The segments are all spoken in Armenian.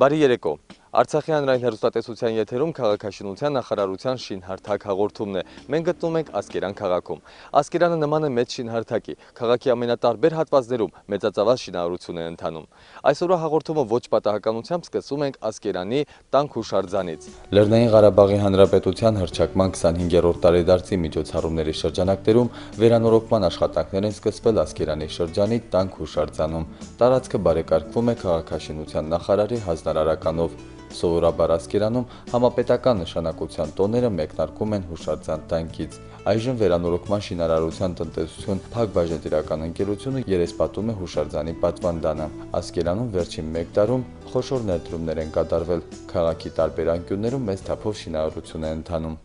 Բարի երեկո։ Արցախի հանրային հեռուստատեսության եթերում քաղաքաշինության նախարարության շինհարթակ հաղորդումն է։ Մենք գտնվում ենք Ասկերան քաղաքում։ Ասկերանը նման է մեծ շինհարթակի։ Քաղաքի ամենատարբեր հատվածներում մեծածավալ շինարարություն է ընթանում։ Այսօրվա հաղորդումը ոչ պատահականությամբ սկսում ենք Ասկերանի տանք հուշարձանից։ Լեռնային Ղարաբաղի Հանրապետության հռչակման 25-րդ տարեդարձի միջոցառումների շրջանակներում վերանորոգման աշխատանքներ են սկսվել Ասկերանի շրջանի տանք հուշարձանում։ Տարածքը բարեկարգվում է քաղաքաշինության նախարարի հանձնարարականով։ Սովորաբար Ասկերանում համապետական նշանակության տոները մեկնարկում են հուշարձան տանքից։ Այժմ վերանորոգման շինարարության տնտեսություն Փակ բաժնետիրական ընկերությունը երեսպատում է հուշարձանի պատվանդանը։ Ասկերանում վերջին 1 տարում խոշոր ներդրումներ են կատարվել։ Քաղաքի տարբեր անկյուններում մեծ թափով շինարարություն է ընթանում։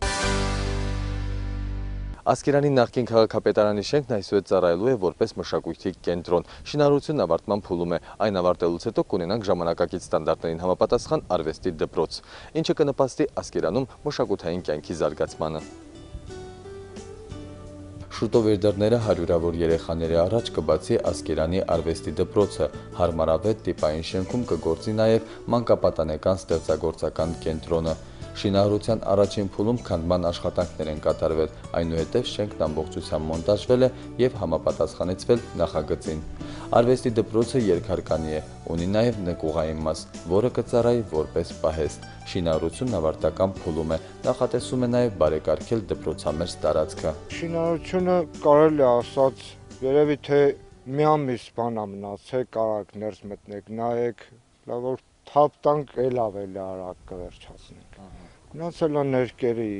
Ասկերանի նախկին քաղաքապետարանի շենքն այսուհետ ծառայելու է որպես մշակույթի կենտրոն։ Շինարարությունն ավարտման փուլում է։ Այն ավարտելուց հետո կունենանք ժամանակակից ստանդարտներին համապատասխան արվեստի դպրոց, ինչը կնպաստի Ասկերանում մշակութային կյանքի զարգացմանը։ Շուտով իր դռները հարյուրավոր երեխաների առաջ կբացի Ասկերանի արվեստի դպրոցը։ Հարմարավետ տիպային շենքում կգործի նաև մանկապատանեկան ստեղծագործական կենտրոնը։ Շինարարության առաջին փուլում քանդման աշխատանքներ են կատարվել, այնուհետև շենքն ամբողջությամբ մոնտաժվել է և համապատասխանեցվել նախագծին։ Արվեստի դպրոցը երկհարկանի է, ունի նաև նկուղային մաս, որը կծառայի որպես պահեստ։ Շինարարությունն ավարտական փուլում է, նախատեսում է նաև բարեկարգել դպրոցամերձ տարածքը։ Շինարարությունը կարելի է ասած երևի թե մի ամիս բան է մնացել, կարակ ներս մտնեք, նայեք, լավ որ թափ տանք էլ ավելի արագ կվերջացնենք։ Մնացել է ներկերի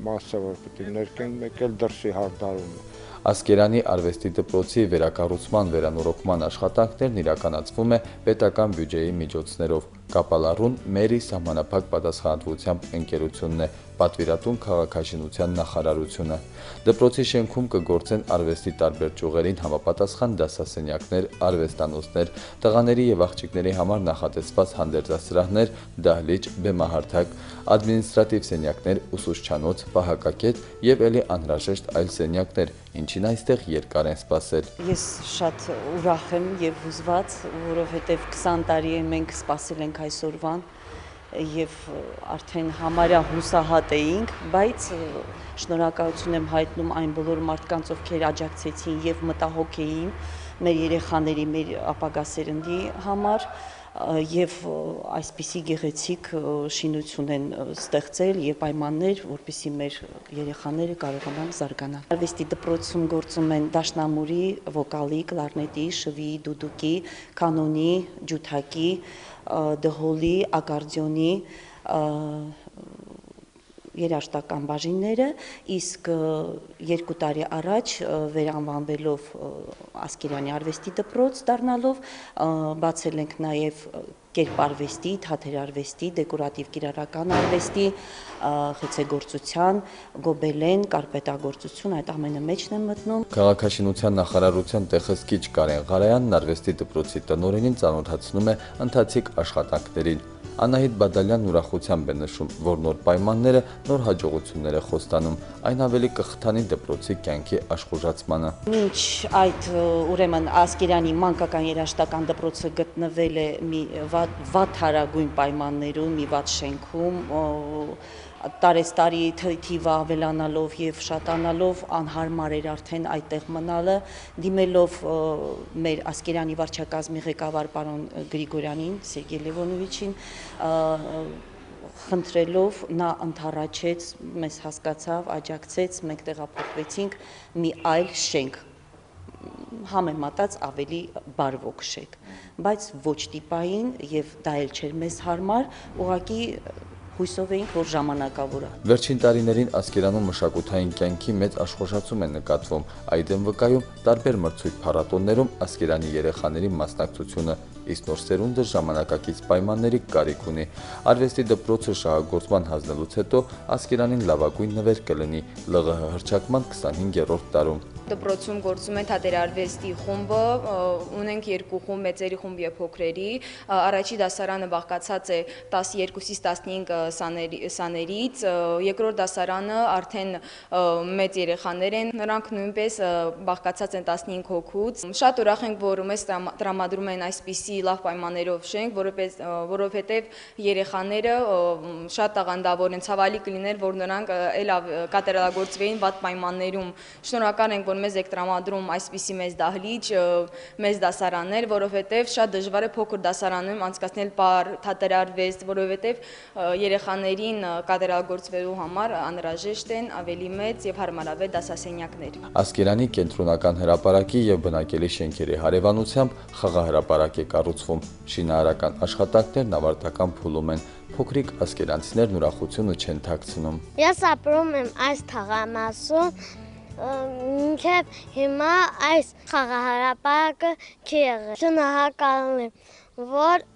մասը, որ պետք է ներկենք, մեկ էլ դրսի հարդարումը։ Ասկերանի արվեստի դպրոցի վերակառուցման վերանորոգման աշխատանքներն իրականացվում է պետական բյուջեի միջոցներով։ Կապալառուն մերի սահմանափակ պատասխանատվությամբ ընկերությունն է, պատվիրատուն քաղաքաշինության նախարարությունը։ Դպրոցի շենքում կգործեն արվեստի տարբեր ճյուղերին համապատասխան դասասենյակներ, արվեստանոցներ, տղաների և աղջիկների համար նախատեսված հանդերձասրահներ, դահլիճ, բեմահարթակ, ադմինիստրատիվ սենյակներ, ուսուցչանոց, պահակակետ և էլի անհրաժեշտ այլ սենյակներ, ինչին այստեղ երկար են սպասել։ Ես շատ ուրախ եմ և հուզված, որովհետև 20 տարի է մենք սպասել ենք այսօրվան և արդեն համարյա հուսահատ էինք, բայց շնորհակալություն եմ հայտնում այն բոլոր մարդկանց, ովքեր աջակցեցին և մտահոգ էին մեր երեխաների, մեր ապագա սերնդի համար և այսպիսի գեղեցիկ շինություն են ստեղծել և պայմաններ, որպեսզի մեր երեխաները կարողանան զարգանալ։ Արվեստի դպրոցում գործում են դաշնամուրի, վոկալի, կլարնետի, շվի, դուդուկի, կանոնի, ջութակի, դհոլի, ակարդեոնի, երաժշտական բաժինները, իսկ 2 տարի առաջ վերանվանվելով Ասկերանի արվեստի դպրոց դառնալով բացել ենք նաև կերպարվեստի, թատերարվեստի, դեկորատիվ կիրառական արվեստի, խեցեգործության, գոբելեն, կարպետագործություն, այդ ամենը մեջն եմ մտնում։ Քաղաքաշինության նախարարության տեղահսկիչ Կարեն Ղարայանն արվեստի դպրոցի տնօրենին ծանոթացնում է ընթացիկ աշխատանքներին։ Անահիտ Բադալյանն ուրախությամբ է նշում, որ նոր պայմանները նոր հաջողություններ է խոստանում, այն ավելի կխթանի դպրոցի կյանքի աշխուժացմանը։ Մինչ այդ ուրեմն Ասկերանի մանկական երաժշտական դպրոցը գտնվել է մի վատթարագույն պայմաններում, մի վատ շենքում, տարեստարի թիվը ավելանալով և շատանալով անհարմար էր արդեն այդտեղ մնալը, դիմելով մեր Ասկերանի վարչակազմի ղեկավար պարոն Գրիգորյանին, Սերգեյ Լևոնովիչին, խնդրելով նա ընդառաջեց, մեզ հասկացավ, աջակցեց, մենք տեղափոխվեցինք մի այլ շենք, համեմատած ավելի բարվոք շենք, բայց ոչ տիպային և դա էլ չէր մեզ հարմար, ուղղակի հույսով էինք, որ ժամանակավոր է։ Վերջին տարիներին Ասկերանում մշակութային կյանքի մեծ աշխուժացում է նկատվում, այդ են վկայում տարբեր մրցույթ փառատոներում Ասկերանի երեխաների մասնակցությունը, իսկ նոր սերունդը ժամանակակից պայմանների կարիք ունի։ Արվեստի դպրոցը շահագործման հանձնելուց հետո Ասկերանին լավագույն նվեր կլինի ԼՂՀ հռչակման 25-րդ տարում։ Դպրոցում գործում է թատերարվեստի խումբը, ունենք երկու խումբ, մեծերի խումբ եւ փոքրերի։ Առաջի դասարանը բաղկացած է 12-ից 15 սաներից, երկրորդ դասարանը արդեն մեծ երեխաներ են, նրանք նույնպես բաղկացած են 15 հոգուց։ Շատ ուրախ ենք, որ մեզ տրամադրում են այսպիսի լավ պայմաններով շենք, որովհետեւ երեխաները շատ տաղանդավոր են, ցավալի կլիներ, որ նրանք այլ կատարելագործվեին վատ պայմաններում։ Շնորհակալ ենք, որ մեզ եք տրամադրում այսպիսի մեծ դահլիճ, մեծ դասարաններ, որովհետև շատ դժվար է փոքր դասարանում անցկացնել պար, թատերարվեստ, որովհետև երեխաներին կատարելագործվելու համար անհրաժեշտ են ավելի մեծ եւ հարմարավետ դասասենյակներ։ Ասկերանի կենտրոնական հրապարակի եւ բնակելի շենքերի հարևանությամբ խաղահրապարակ է կառուցվում։ Շինարարական աշխատանքներն ավարտական փուլում են։ Փոքրիկ ասկերանցիներն ուրախությունը չեն թաքցնում։ Ես ապրում եմ այս թաղամասում, մինչև հիմա այս խաղահրապարակը չի եղել։ Շնորհակալ եմ, որ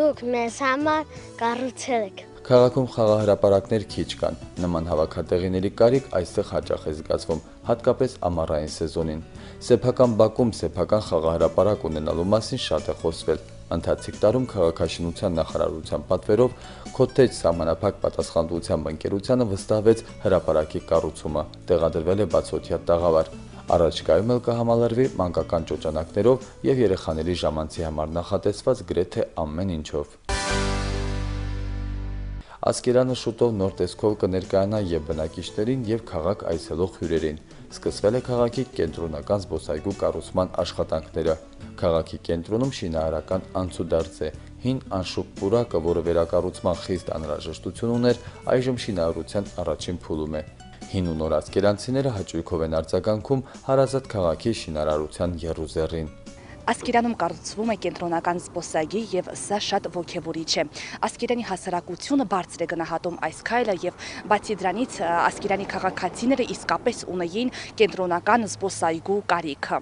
դուք մեզ համար կառուցել եք։ Քաղաքում խաղահրապարակներ քիչ կան։ Նման հավաքատեղիների կարիք այստեղ հաճախ է զգացվում, հատկապես ամառային սեզոնին։ Սեփական բակում սեփական խաղահրապարակ ունենալու մասին շատ է խոսվել։ Ընթացիկ տարում քաղաքաշինության նախարարության պատվերով Քոթեջ սահմանափակ պատասխանատվությամբ ընկերությանը վստահվեց հրապարակի կառուցումը, տեղադրվել է բացօթյա տաղավար։ Առաջիկայում էլ կհամալրվի մանկական ճոճանակներով եւ երեխաների ժամանցի համար նախատեսված գրեթե ամեն ինչով։ Ասկերանը շուտով նոր տեսքով կներկայանա եւ բնակիչներին եւ քաղաք այցելող հյուրերին։ Սկսվել է քաղաքի կենտրոնական զբոսայգու կառուցման աշխատանքները։ Քաղաքի կենտրոնում շինարարական անցուդարձ է։ Հին անշուք պուրակը, որը վերակառուցման խիստ անհրաժեշտություն ուներ, այժմ շինարարության առաջին փուլում է։ Հին ու նոր ասկերանցիները հաճույքով են արձագանքում հարազատ քաղաքի շինարարության եռուզեռին։ Ասկերանում կառուցվում է կենտրոնական զբոսայգի եւ սա շատ ոգևորիչ է։ Ասկերանի հասարակությունը բարձր է գնահատում այս քայլը եւ բացի դրանից Ասկերանի քաղաքացիները իսկապես ունեին կենտրոնական զբոսայգու կարիքը։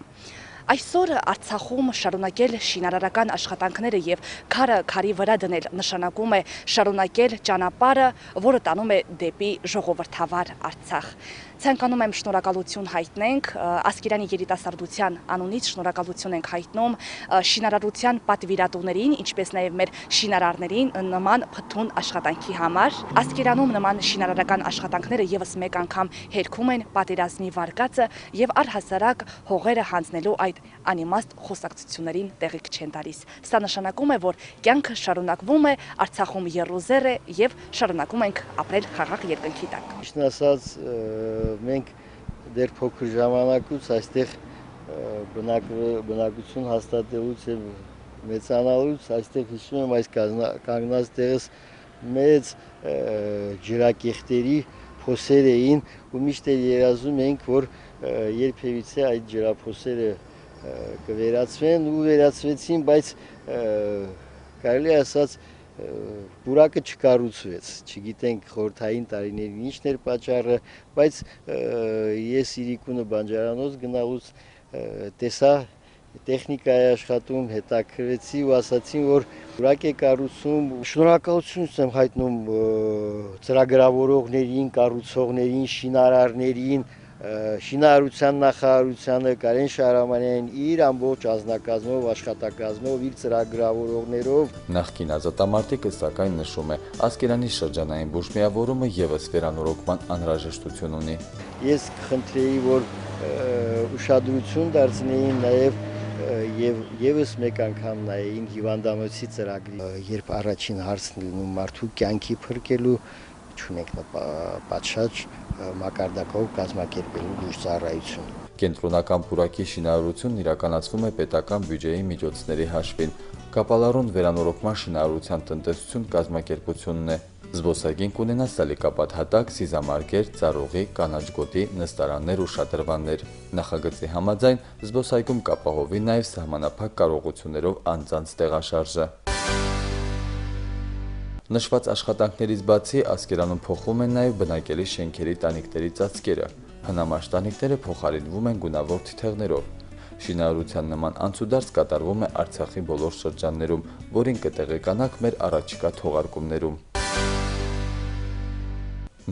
Այսօր Արցախում շարունակել շինարարական աշխատանքները եւ քարը քարի վրա դնել նշանակում է շարունակել ճանապարհը, որը տանում է դեպի ժողովրդավար Արցախ։ Ցանկանում եմ շնորհակալություն հայտնենք Ասկերանի երիտասարդության անունից շնորհակալություն ենք հայտնում շինարարության պատվիրատուներին, ինչպես նաև մեր շինարարներին նման փթուն աշխատանքի համար։ Ասկերանում նման շինարարական աշխատանքները եւս մեկ անգամ հերքում են պատերազմի վարկածը եւ առհասարակ հողերը հանձնելու այդ անիմաստ խոսակցություններին տեղիք չեն տալիս։ Սա նշանակում է, որ կյանքը շարունակվում է, Արցախում եռուզեռ է եւ շարունակում ենք ապրել խաղաղ երկնքի տակ։ Ճիշտն ասած, մենք դեռ փոքր ժամանակուց այստեղ բնակություն հաստատելուց եւ մեծանալուց այստեղ հիշում եմ այս կանգնած տեղս մեծ ջրակեղտերի փոսեր էին ու միշտ երազում էինք, որ երբևիցե այդ ջրափոսերը կվերացվեն ու վերացվեցին, բայց կարելի ասած պուրակը չկառուցվեց, չգիտենք խորհրդային տարիներին ինչն էր պատճառը, բայց ես Իրիկունը բանջարանոց գնալուց տեսա տեխնիկայի աշխատում, հետաքրվեցի ու ասացին, որ պուրակ է կառուցում։ Շնորհակալություն եմ հայտնում ծրագրավորողներին, կառուցողներին, շինարարներին, շինարարության նախարարությանը, Կարեն Շահրամանյանին իր ամբողջ անձնակազմով, աշխատակազմով, իր ծրագրավորողներով։ Նախկին ազատամարտիկը սակայն նշում է, Ասկերանի շրջանային բուժմիավորումը եւս վերանորոգման անհրաժեշտություն ունի։ Ես կխնդրեի, որ ուշադրություն դարձնեին նաեւ եւս մեկ անգամ նայեին հիվանդանոցի ծրագրի, երբ առաջին հարցն լինում մարդու կյանքի փրկելու, չունենք պատշաճ մակարդակով կազմակերպելու բուժծառայություն։ Կենտրոնական պուրակի շինարարությունն իրականացվում է պետական բյուջեի միջոցների հաշվին։ Կապալառուն վերանորոգման շինարարության տնտեսություն կազմակերպությունն է։ Զբոսայգին կունենա սալիկապատ հատակ, սիզամարգեր, ծառուղի, կանաչ գոտի, նստարաններ ու շատրվաններ։ Նախագծի համաձայն զբոսայգում կապահովի նաև սահմանափակ կարողություններով անձանց տեղաշարժը։ Նշված աշխատանքներից բացի Ասկերանում փոխվում են նաև բնակելի շենքերի տանիքների ծածկերը։ Հնամաշ տանիքները փոխարինվում են գունավոր թիթեղներով։ Շինարարության նման անցուդարձ կատարվում է Արցախի բոլոր շրջաններում, որին կտեղեկանանք մեր առաջիկա թողարկումներում։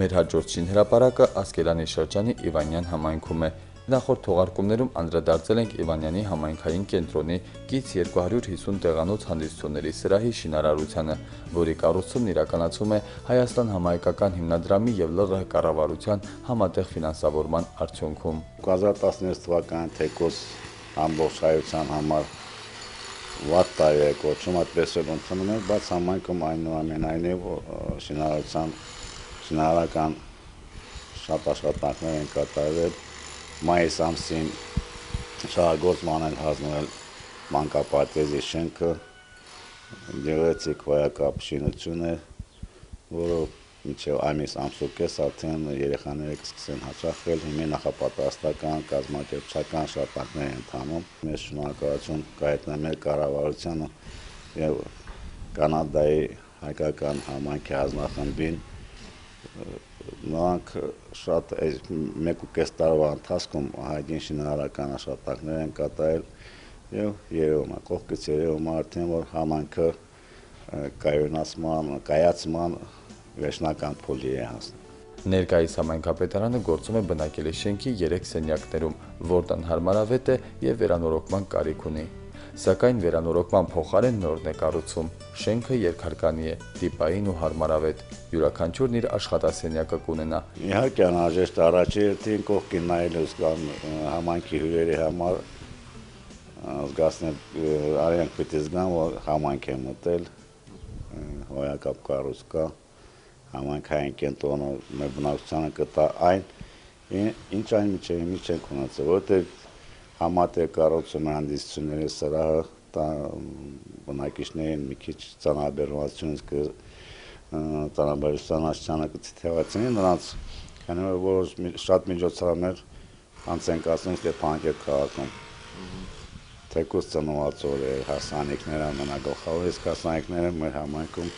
Մեր հաջորդ շինհրապարակը Ասկերանի շրջանի Իվանյան համայնքում է։ Նախորդ թողարկումներում անդրադարձել ենք Իվանյանի համայնքային կենտրոնի կից 250 տեղանոց հանդիսությունների սրահի շինարարությանը, որի կառուցումն իրականացվում է Հայաստան համահայկական հիմնադրամի և ԼՂՀ կառավարության համատեղ ֆինանսավորման արդյունքում։ 2016 թվականի թեկուզ ամբողջ հայության համար վատ տարի է կոչում, այդպես էլ ընդունում ենք, բայց համայնքում այնուամենայնիվ շինարարական շատ աշխատանքներ են կատարվել։ Մայիս ամսին շահագործման են հանձնվել մանկապարտեզի շենքը, գեղեցիկ վայակապ շինություն է, որը մինչև ամիս ամսուկես արդեն երեխաները կսկսեն հաճախել, հիմա նախապատրաստական, կազմակերպչական աշխատանքներ են ընթանում։ Մեծ շնորհակալություն կհայտնեմ մեր կառավարությանը եւ Կանադայի հայկական համայնքի հանձնախմբին։ Նրանք շատ 1.5 տարվա ընթացքում հայտնի շինարարական աշխատանքներ են կատարել եւ երևում է, կողքից երևում է արդեն, որ համայնքը կայացման վերջնական փուլի է հասնում։ Ներկայիս համայնքապետարանը գործում է բնակելի շենքի 3 սենյակներում, որտեղ հարմարավետ է եւ վերանորոգման կարիք ունի։ Սակայն վերանորոգման փոխարեն նորն է կառուցում։ Շենքը երկհարկանի է, տիպային ու հարմարավետ։ Յուրաքանչյուրն իր աշխատասենյակը կունենա։ Իհարկե անհրաժեշտ առաջի հերթին կողքին նայելուց կամ համայնքի հյուրերի համար զգացնել արյանք պիտի զգան, որ համայնք է մտել, հոյակապ կառույց կա, համայնքային կենտրոնը մեր բնակչությանը կտա այն, ինչ այն միջի չենք ունեցել, որովհետև համատեղ կառուցում է հանդիսությունների սրահը, բնակիչներին մի քիչ ծանրաբեռնվածություն ծանրաբեռնության աշխարհը կթեթևացնի նրանց, քանի որ շատ միջոցառումներ անց են կացնում Ստեփանակերտ քաղաքում։ Թեկուզ ծնված օրեր, հարսանիքներ, ամենագլխավոր իսկ հարսանիքները մեր համայնքում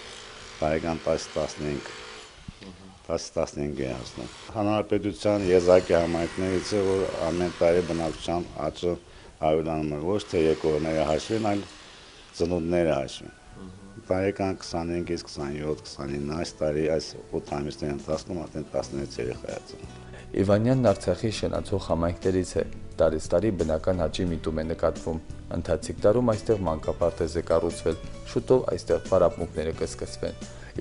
տարեկան 10-15 է հասնում։ Հանրապետության եզակի համայնքներից է, որ ամեն տարի բնակչության աճը ավելանում է, ոչ թե եկողները հաշվին, այլ ծնունդները հաշվին։ Տարեկան 25-ից 27-29 այս տարի այս 8 ամիսների ընթացքում արդեն 16 երեխա է ծնվում։ Իվանյանն Արցախի շենացող համայնքներից է։ Տարեստարի բնական աճի միտում է նկատվում։ Ընթացիկ տարում այստեղ մանկապարտեզ է կառուցվել, շուտով այստեղ պարապմունքները կսկսվեն։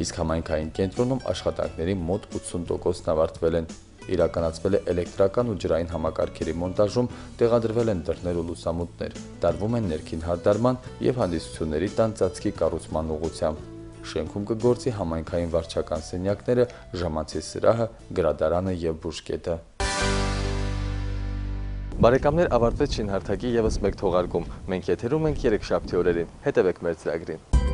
Իսկ համայնքային կենտրոնում աշխատանքների մոտ 80%-ն ավարտվել են։ Իրականացվել է էլեկտրական ու ջրային համակարգերի մոնտաժում, տեղադրվել են դռներ ու լուսամուտներ, տարվում են ներքին հարդարման եւ հանդիսությունների տան ծածկի կառուցման ուղղությամբ։ Շենքում կգործի համայնքային վարչական սենյակները, ժամանցի սրահը, գրադարանը եւ բուժկետը։ Բարեկամներ, ավարտվեց շինհարթակի եւս մեկ թողարկում։ Մենք եթերում ենք 3 շաբթի օրերին։ Հետևեք մեր ծրագրին։